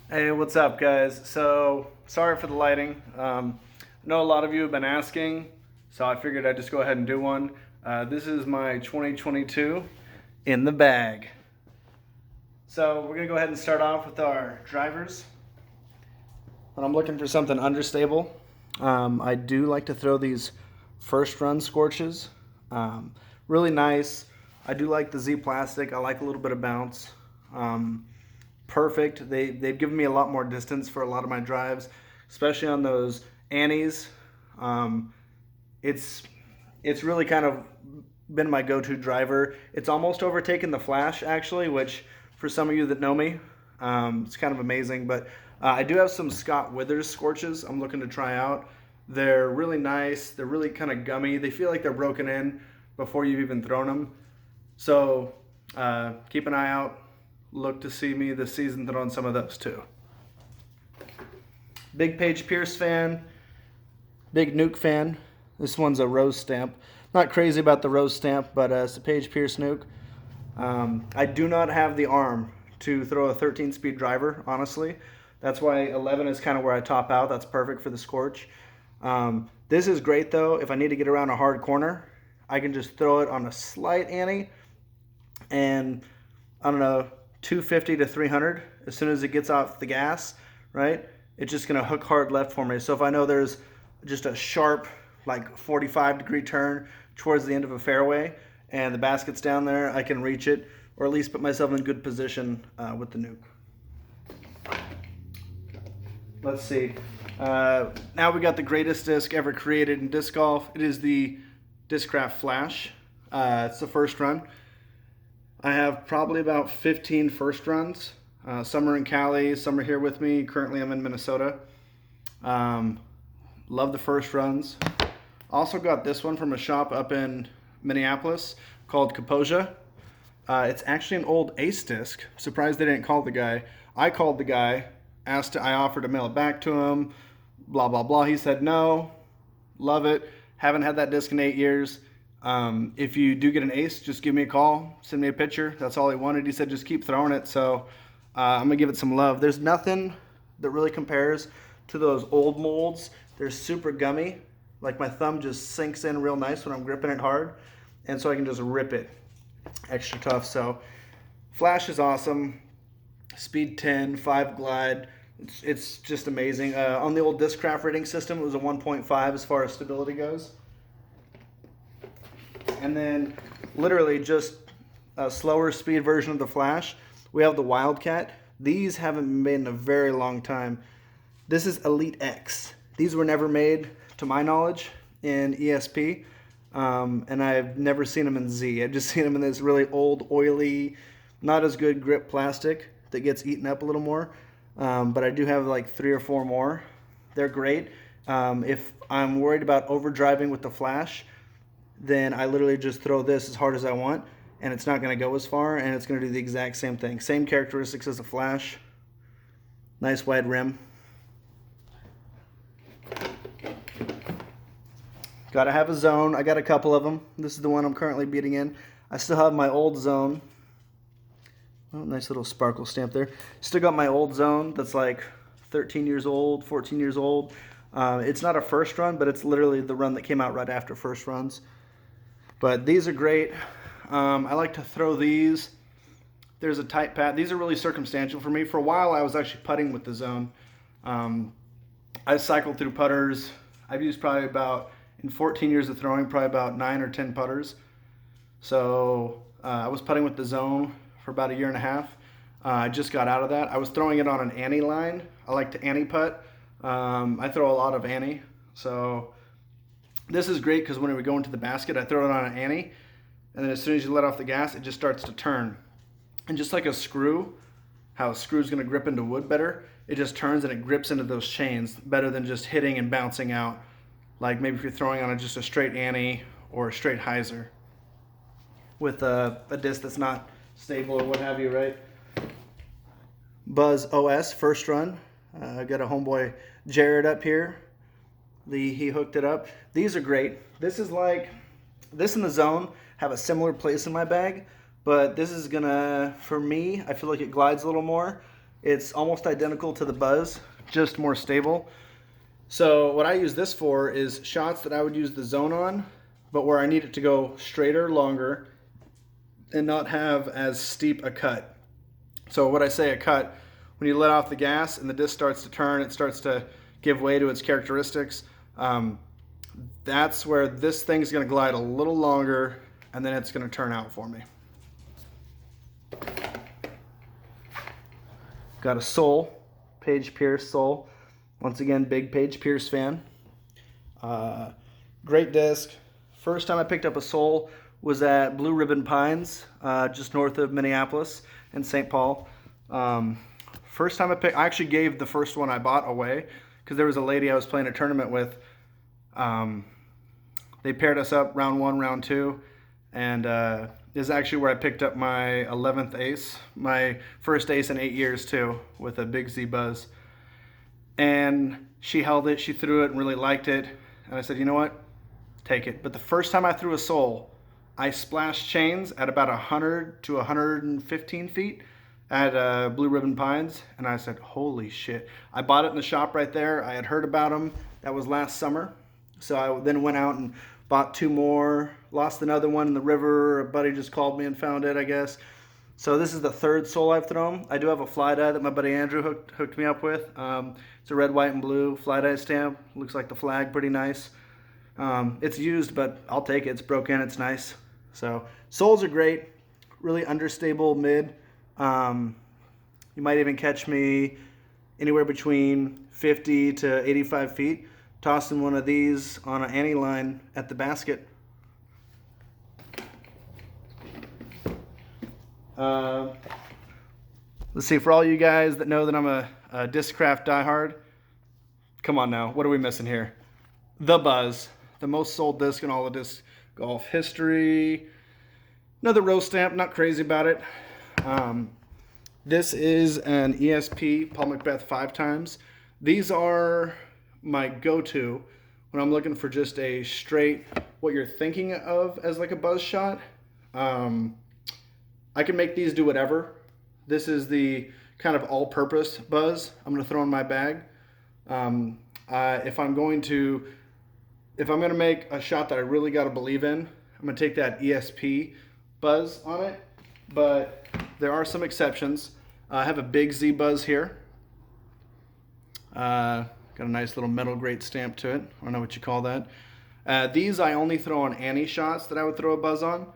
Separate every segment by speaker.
Speaker 1: Hey, what's up, guys? So, sorry for the lighting. I know a lot of you have been asking, so I figured I'd just go ahead and do one. This is my 2022 in the bag. So, we're going to go ahead and start off with our drivers. When I'm looking for something understable, I do like to throw these first run scorches. Um, Really nice. I do like the Z plastic. I like a little bit of bounce. Perfect. They've given me a lot more distance for a lot of my drives, especially on those Annies. Um, it's it's really kind of been my go-to driver. It's almost overtaken the Flash actually, which for some of you that know me, it's kind of amazing. But I do have some Scott Withers scorches I'm looking to try out. They're really nice. They're really kind of gummy. They feel like they're broken in before you've even thrown them. So keep an eye out. Look to see me this season throwing some of those too. Big Paige Pierce fan, big Nuke fan. This one's a rose stamp. Not crazy about the rose stamp, but it's a Paige Pierce Nuke. I do not have the arm to throw a 13-speed driver, honestly. That's why 11 is kind of where I top out. That's perfect for the Scorch. This is great though. If I need to get around a hard corner, I can just throw it on a slight Annie and I don't know, 250 to 300 as soon as it gets off the gas, right? It's just gonna hook hard left for me. So if I know there's just a sharp, like 45-degree turn towards the end of a fairway and the basket's down there, I can reach it or at least put myself in good position with the Nuke. Let's see. Now we got the greatest disc ever created in disc golf. It is the Discraft Flash. It's the first run. I have probably about 15 first runs. Some are in Cali, some are here with me. Currently, I'm in Minnesota. Love the first runs. Also got this one from a shop up in Minneapolis called Kaposia. It's actually an old Ace disc. Surprised they didn't call the guy. I called the guy, I offered to mail it back to him, blah, blah, blah. He said no. Love it. Haven't had that disc in 8 years. If you do get an ace, just give me a call, send me a picture. That's all he wanted. He said just keep throwing it. So I'm gonna give it some love. There's nothing that really compares to those old molds. They're super gummy. Like my thumb just sinks in real nice when I'm gripping it hard, and so I can just rip it extra tough. So Flash is awesome. Speed 10, 5 glide. It's just amazing. On the old Discraft rating system, it was a 1.5 as far as stability goes. And then literally just a slower speed version of the Flash. We have the Wildcat. These haven't been made in a very long time. This is Elite X. These were never made, to my knowledge, in ESP. And I've never seen them in Z. I've just seen them in this really old, oily, not as good grip plastic that gets eaten up a little more. But I do have like 3 or 4 more. They're great. If I'm worried about overdriving with the Flash, then I literally just throw this as hard as I want, and it's not going to go as far, and it's going to do the exact same thing. Same characteristics as a Flash. Nice wide rim. Gotta have a zone. I got a couple of them. This is the one I'm currently beating in. I still have my old zone. Oh, nice little sparkle stamp there. Still got my old zone that's like 13 years old, 14 years old. It's not a first run, but it's literally the run that came out right after first runs. But these are great. I like to throw these. There's a tight pad. These are really circumstantial for me. For a while, I was actually putting with the zone. I've cycled through putters. I've used probably about, in 14 years of throwing, probably about 9 or 10 putters. So I was putting with the zone for about a year and a half. I just got out of that. I was throwing it on an Annie line. I like to Annie putt. I throw a lot of Annie. So this is great because when we go into the basket, I throw it on an Annie, and then as soon as you let off the gas, it just starts to turn. And just like a screw, how a screw's gonna grip into wood better, it just turns and it grips into those chains better than just hitting and bouncing out. Like maybe if you're throwing on just a straight Annie or a straight hyzer with a disc that's not stable or what have you, right? Buzz OS first run. I got a homeboy Jared up here. He hooked it up. These are great. This is like, this and the zone have a similar place in my bag, but this is gonna, for me, I feel like it glides a little more. It's almost identical to the Buzz, just more stable. So what I use this for is shots that I would use the zone on, but where I need it to go straighter, longer, and not have as steep a cut. So what I say a cut, when you let off the gas and the disc starts to turn, it starts to give way to its characteristics. That's where this thing's going to glide a little longer, and then it's going to turn out for me. Got a Sole, Paige Pierce Sole. Once again, big Paige Pierce fan. Great disc. First time I picked up a Sole was at Blue Ribbon Pines, just north of Minneapolis in St. Paul. First time I actually gave the first one I bought away because there was a lady I was playing a tournament with. They paired us up round 1, round 2, and this is actually where I picked up my 11th ace, my first ace in 8 years too, with a Big Z Buzz. And she held it, she threw it and really liked it, and I said, you know what, take it. But the first time I threw a Sole, I splashed chains at about 100 to 115 feet at Blue Ribbon Pines, and I said, holy shit. I bought it in the shop right there. I had heard about them. That was last summer. So I then went out and bought 2 more, lost another one in the river. A buddy just called me and found it, I guess. So this is the 3rd Sole I've thrown. I do have a fly dye that my buddy Andrew hooked me up with. It's a red, white, and blue fly dye stamp. Looks like the flag, pretty nice. It's used, but I'll take it. It's broken, it's nice. So Soles are great, really understable mid. You might even catch me anywhere between 50 to 85 feet, tossing one of these on an ante line at the basket. Let's see, for all you guys that know that I'm a Discraft diehard, come on now, what are we missing here? The Buzz, the most sold disc in all of disc golf history. Another row stamp, not crazy about it. This is an ESP Paul McBeth 5 times. These are my go-to when I'm looking for just a straight, what you're thinking of as like a buzz shot. I can make these do whatever. This is the kind of all-purpose buzz I'm going to throw in my bag. If I'm going to make a shot that I really got to believe in, I'm going to take that ESP buzz on it. But there are some exceptions. I have a Big Z Buzz here. Got a nice little metal grate stamp to it. I don't know what you call that. These I only throw on ante shots that I would throw a buzz on.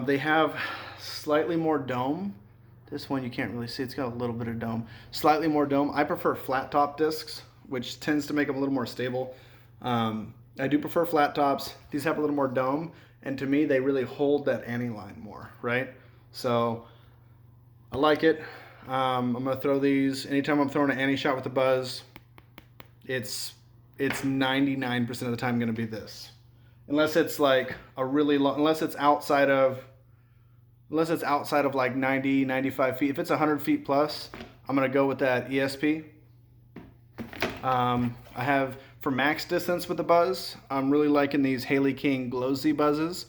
Speaker 1: They have slightly more dome. This one you can't really see. It's got a little bit of dome. Slightly more dome. I prefer flat top discs, which tends to make them a little more stable. I do prefer flat tops. These have a little more dome, and to me they really hold that ante line more, right? So I like it. I'm gonna throw these anytime I'm throwing an ante shot with a buzz. It's 99% of the time gonna be this, unless it's like a really long, unless it's outside of like 90, 95 feet. If it's 100 feet plus, I'm gonna go with that ESP. I have, for max distance with the buzz, I'm really liking these Haley King Glow Z buzzes.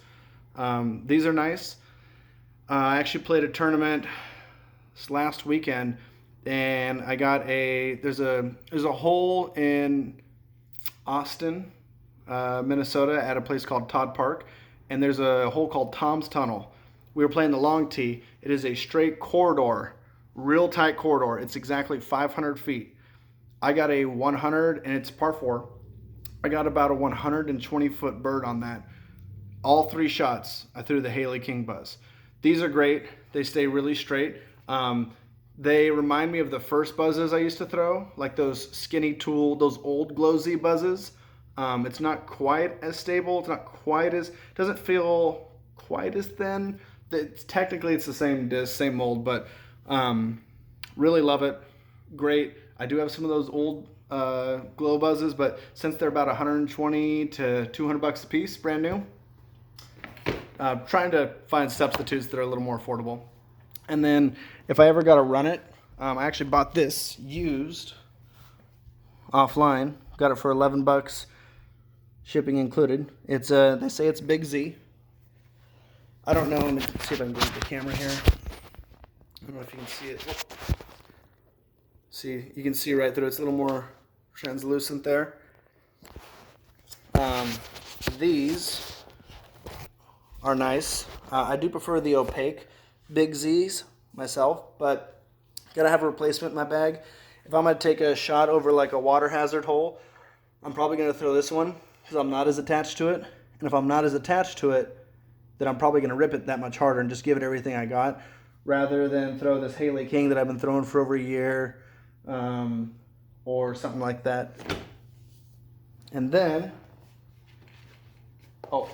Speaker 1: These are nice. I actually played a tournament this last weekend, and I got there's a hole in Austin, Minnesota, at a place called Todd Park, and there's a hole called Tom's Tunnel. We were playing the long tee. It is a straight corridor, real tight corridor. It's exactly 500 feet. I got a 100, and it's par 4. I got about a 120-foot bird on that. All 3 shots, I threw the Haley King Buzz. These are great. They stay really straight. They remind me of the first buzzes I used to throw, like those Skinny Tool, those old Glow Z buzzes. It's not quite as stable. It's not quite as, doesn't feel quite as thin. Technically, it's the same disc, same mold, but really love it. Great. I do have some of those old Glow buzzes, but since they're about 120 to 200 bucks a piece, brand new, trying to find substitutes that are a little more affordable. And then if I ever got to run it, I actually bought this used offline. Got it for 11 bucks, shipping included. It's they say it's Big Z. I don't know. Let me see if I can get the camera here. I don't know if you can see it. See, you can see right through. It's a little more translucent there. These are nice. I do prefer the opaque Big Z's myself, but gotta have a replacement in my bag. If I'm gonna take a shot over like a water hazard hole, I'm probably gonna throw this one because I'm not as attached to it. And if I'm not as attached to it, then I'm probably gonna rip it that much harder and just give it everything I got, rather than throw this Haley King that I've been throwing for over a year, or something like that. And then, oh,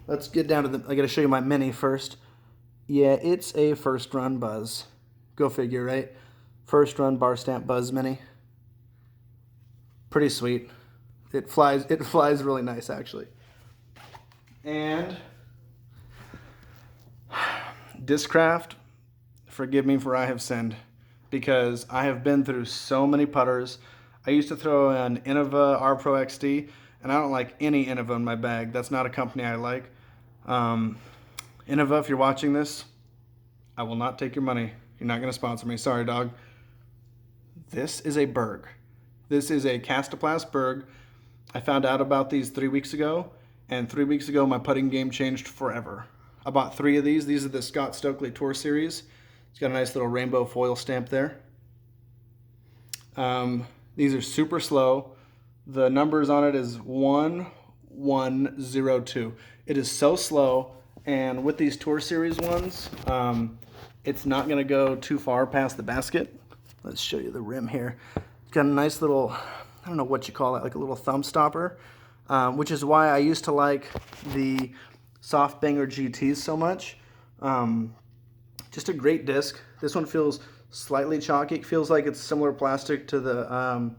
Speaker 1: let's get down to I gotta show you my mini first. Yeah, it's a First Run Buzz. Go figure, right? First Run Bar Stamp Buzz Mini. Pretty sweet. It flies really nice, actually. And Discraft, forgive me for I have sinned, because I have been through so many putters. I used to throw an Innova R Pro XD, and I don't like any Innova in my bag. That's not a company I like. Innova, if you're watching this, I will not take your money. You're not going to sponsor me. Sorry, dog. This is a Berg. This is a Castoplast Berg. I found out about these 3 weeks ago, and 3 weeks ago my putting game changed forever. I bought 3 of these. These are the Scott Stokely Tour Series. It's got a nice little rainbow foil stamp there. These are super slow. The numbers on it is 1102. It is so slow, and with these Tour Series ones, it's not going to go too far past the basket. Let's show you the rim here. It's got a nice little, I don't know what you call it, like a little thumb stopper, which is why I used to like the Soft Banger GTs so much. Just a great disc. This one feels slightly chalky. It feels like it's similar plastic to the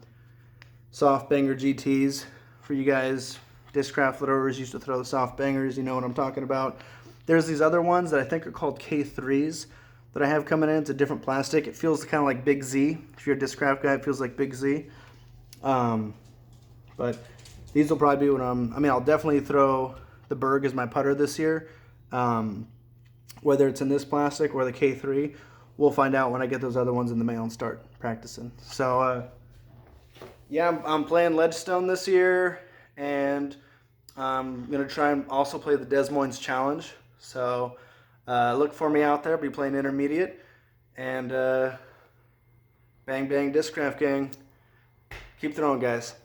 Speaker 1: Soft Banger GTs. For you guys, Discraft throwers used to throw the Soft Bangers, you know what I'm talking about. There's these other ones that I think are called K3s that I have coming in. It's a different plastic. It feels kind of like Big Z. If you're a Discraft guy, it feels like Big Z. But these will probably be what I'll definitely throw the Berg as my putter this year. Whether it's in this plastic or the K3, we'll find out when I get those other ones in the mail and start practicing. So, yeah, I'm playing Ledgestone this year, and I'm going to try and also play the Des Moines Challenge. So, look for me out there. I'll be playing intermediate. And bang, bang, Discraft gang. Keep throwing, guys.